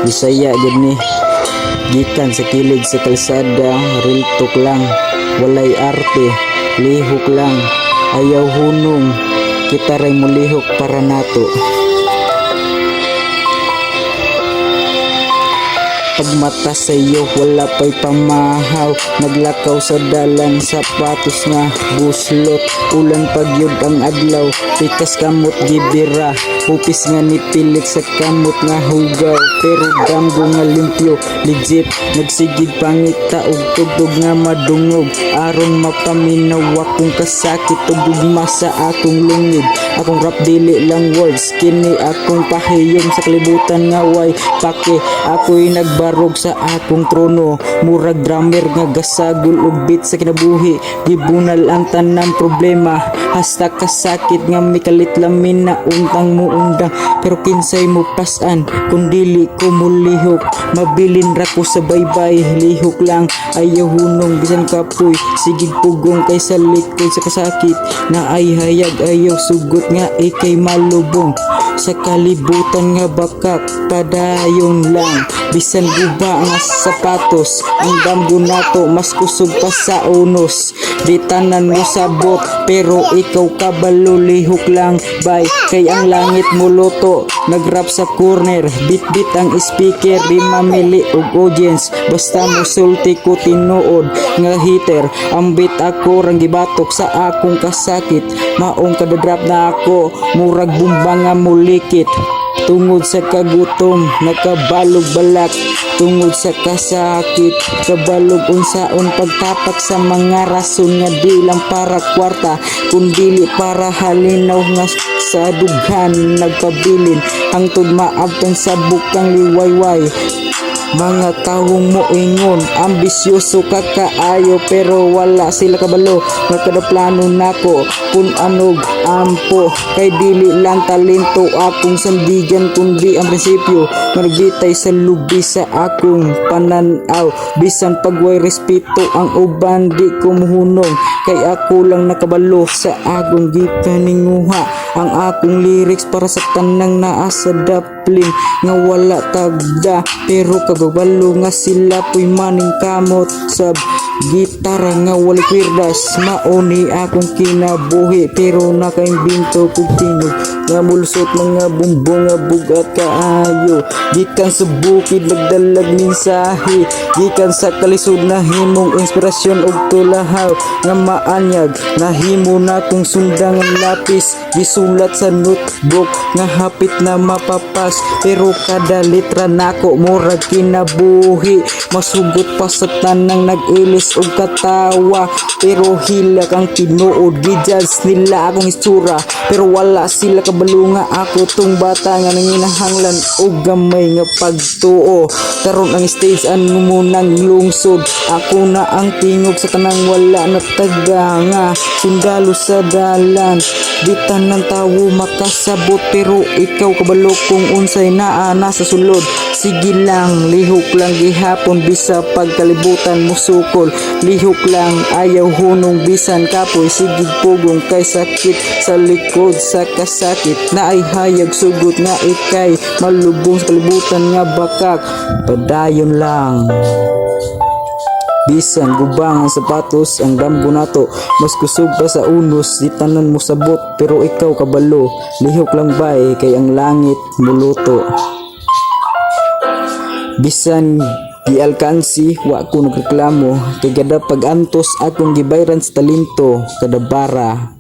Bisaya gid ni, gikan sa kilid sa kalsada, real talk lang, walay arte, lihok lang, ayaw hunong, kita ray mulihok para nato. Pagmata sa iyo, wala pa'y pamahaw, naglakaw sa dalan, sapatos nga buslot, ulan pagyud ang adlaw, pikas kamot gibira, upis nga nipilik sa kamot nga hugaw, pero damgo nga limpyo, legit, nagsigig pangita og tugtog nga madungog, aron mapaminaw akong kasakit ug gugma sa akong lungig, akong rap dili lang words, kini akong pahiyom sa kalibutan nga way pake, ako'y nagbarog sa akong trono, murag drummer nga gasagol og beat sa kinabuhi, gibunal ang tanang problema, hasta kasakit nga mikalit lamin na untang mo undang, pero kinsay mo pasan kung dili ko mulihok, mabilin ra ko sa baybay, lihok lang, ayaw hunong bisan kapoy, sigig pugong kay sa likod sa kasakit, na ay hayag ayaw sugot nga ikay malubong, sa kalibutan nga bakak, padayon lang, bisan guba nga sapatos, ang damgo nato mas kusog pa sa unos, di tanan mo sabot, pero ikaw kabalo, lihok lang, bay, kay ang langit mo luto, nagrap sa corner, bit ang speaker, di mamili og audience, basta mo sulti ko tinuod, nga hitter, ang beat ako rang gibatok sa akong kasakit, maong kadadrap na ako, murag bumba nga mulikit, tungod sa kagutom, nakabalog balak, tungod sa kasakit, kabalog unsaon pagtapak sa mga rason nga di lang para kwarta, kundili para halinaw nga sa dughan nagpabilin, hangtod maabtan sa bukang liwayway, mga tawong moingon, ambisyoso ka kaayo, pero wala sila kabalo, nga kada plano nako, kung anog ampo, kay dili lang talento akong sandigan, kundi ang prinsipyo, nagbitay sa lubi sa akong pananaw, bisan pagway respeto ang uban di ko muhunong, kay ako lang nakabalo sa akong gipaninguha, ang akong lyrics para sa tanang naa sa daplin, nga wala tagda, pero kagabalo nga sila puy maning kamot sab gitara nga wala kwirdas, mauni akong kinabuhi, pero nakaimbinto kog tinog, nga mulusot mga bumbong nga bugat kaayo, gikan sa bukid nagdalag mensahe, gikan sa kalisod na himong inspirasyon og tulahaw, nga maanyag nahimo na kong sundang lapis, gisulat sa notebook nga hapit na mapapas, pero kada litra nako murag kinabuhi, masugot pa sa tanang nag-ilis og katawa, pero hila kang tinuod, gijudge nila akong istura, pero wala sila kabalo nga ako tong bata nga nanginahanglan og gamay nga pagtuo, karon ang stage ano mo nang lungsod, ako na ang tingog sa tanang wala na taga nga sundalo sa dalan, di tanan tawo makasabot, pero ikaw kabalo kung unsay naa nasa sulod, sige lang, lihok lang gihapon, bisa pagkalibutan mo sukol, lihok lang, ayaw hunong bisan kapoy, sigig pugong kay sakit sa likod sa kasakit, na ay hayag sugot nga ikay malubong sa kalibutan nga bakak, padayon lang, bisan gubang ang sapatos, ang damgo nato mas kusog pa sa unos, di tanan mo sabot, pero ikaw kabalo, lihok lang bay, kay ang langit muluto, bisan gialkansi wa ko nagreklamo, kay kada pag-antos akong gibayran sa talento, kada bara